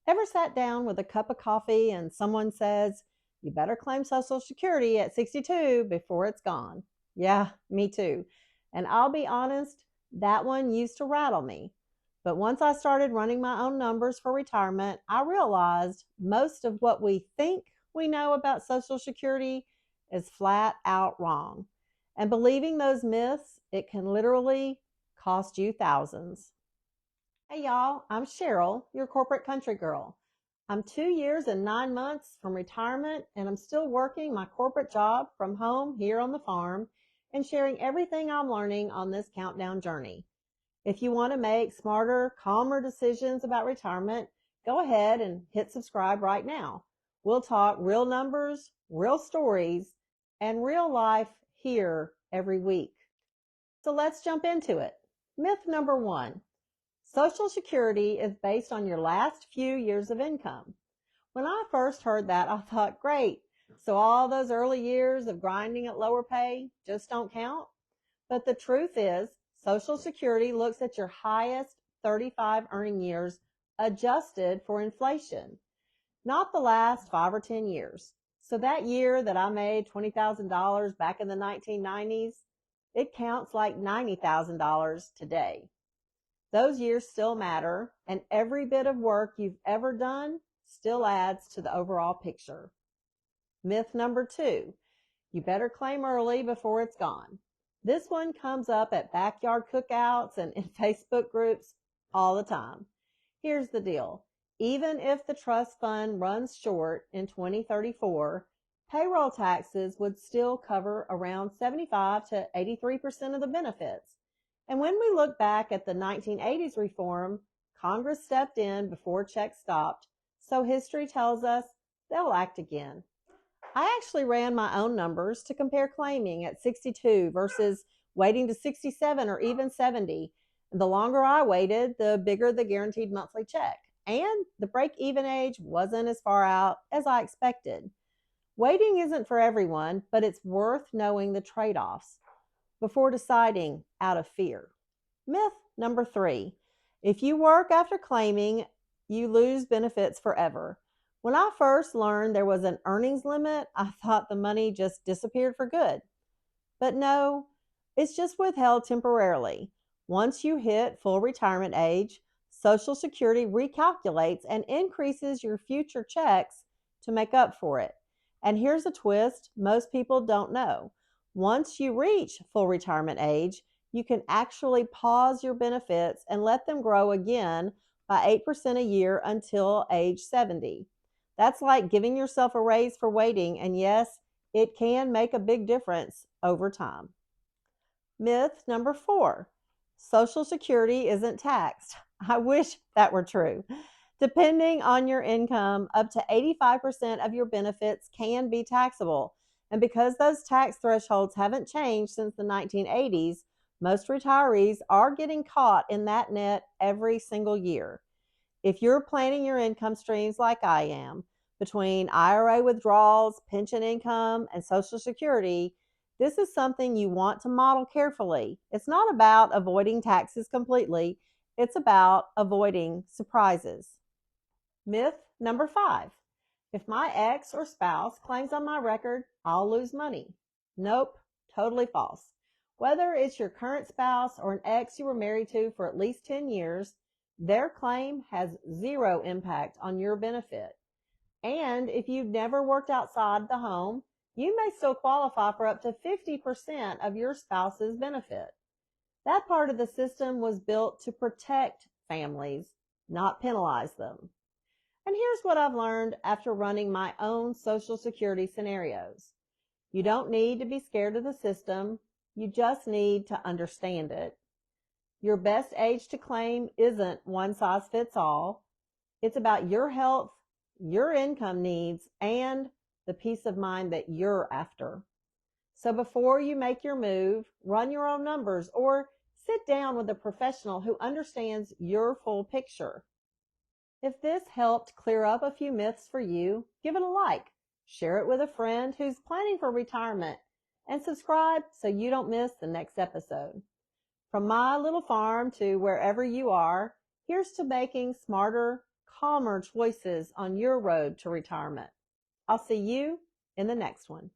Ever sat down with a cup of coffee and someone says, "You better claim Social Security at 62 before it's gone"? Yeah, me too. And I'll be honest, that one used to rattle me. But once I started running my own numbers for retirement, I realized most of what we think we know about Social Security is flat out wrong. And believing those myths, it can literally cost you thousands. Hey y'all, I'm Cheryl, your corporate country girl. I'm 2 years and 9 months from retirement, and I'm still working my corporate job from home here on the farm and sharing everything I'm learning on this countdown journey. If you want to make smarter, calmer decisions about retirement, go ahead and hit subscribe right now. We'll talk real numbers, real stories, and real life here every week. So let's jump into it. Myth number one: Social Security is based on your last few years of income. When I first heard that, I thought, great. So all those early years of grinding at lower pay just don't count? But the truth is, Social Security looks at your highest 35 earning years adjusted for inflation, not the last 5 or 10 years. So that year that I made $20,000 back in the 1990s, it counts like $90,000 today. Those years still matter, and every bit of work you've ever done still adds to the overall picture. Myth number two: you better claim early before it's gone. This one comes up at backyard cookouts and in Facebook groups all the time. Here's the deal. Even if the trust fund runs short in 2034, payroll taxes would still cover around 75 to 83% of the benefits. And when we look back at the 1980s reform, Congress stepped in before checks stopped, so history tells us they'll act again. I actually ran my own numbers to compare claiming at 62 versus waiting to 67 or even 70. The longer I waited, the bigger the guaranteed monthly check. And the break even age wasn't as far out as I expected. Waiting isn't for everyone, but it's worth knowing the trade offs before deciding out of fear. Myth number three: if you work after claiming, you lose benefits forever. When I first learned there was an earnings limit, I thought the money just disappeared for good. But no, it's just withheld temporarily. Once you hit full retirement age, Social Security recalculates and increases your future checks to make up for it. And here's a twist most people don't know. Once you reach full retirement age, you can actually pause your benefits and let them grow again by 8% a year until age 70. That's like giving yourself a raise for waiting, and yes, it can make a big difference over time. Myth number four: Social Security isn't taxed. I wish that were true. Depending on your income, up to 85% of your benefits can be taxable. And because those tax thresholds haven't changed since the 1980s, most retirees are getting caught in that net every single year. If you're planning your income streams like I am, between IRA withdrawals, pension income, and Social Security, this is something you want to model carefully. It's not about avoiding taxes completely, it's about avoiding surprises. Myth number five: if my ex or spouse claims on my record, I'll lose money. Nope, totally false. Whether it's your current spouse or an ex you were married to for at least 10 years, their claim has zero impact on your benefit. And if you've never worked outside the home, you may still qualify for up to 50% of your spouse's benefit. That part of the system was built to protect families, not penalize them. And here's what I've learned after running my own Social Security scenarios. You don't need to be scared of the system. You just need to understand it. Your best age to claim isn't one size fits all. It's about your health, your income needs, and the peace of mind that you're after. So before you make your move, run your own numbers or sit down with a professional who understands your full picture. If this helped clear up a few myths for you, give it a like, share it with a friend who's planning for retirement, and subscribe so you don't miss the next episode. From my little farm to wherever you are, here's to making smarter, calmer choices on your road to retirement. I'll see you in the next one.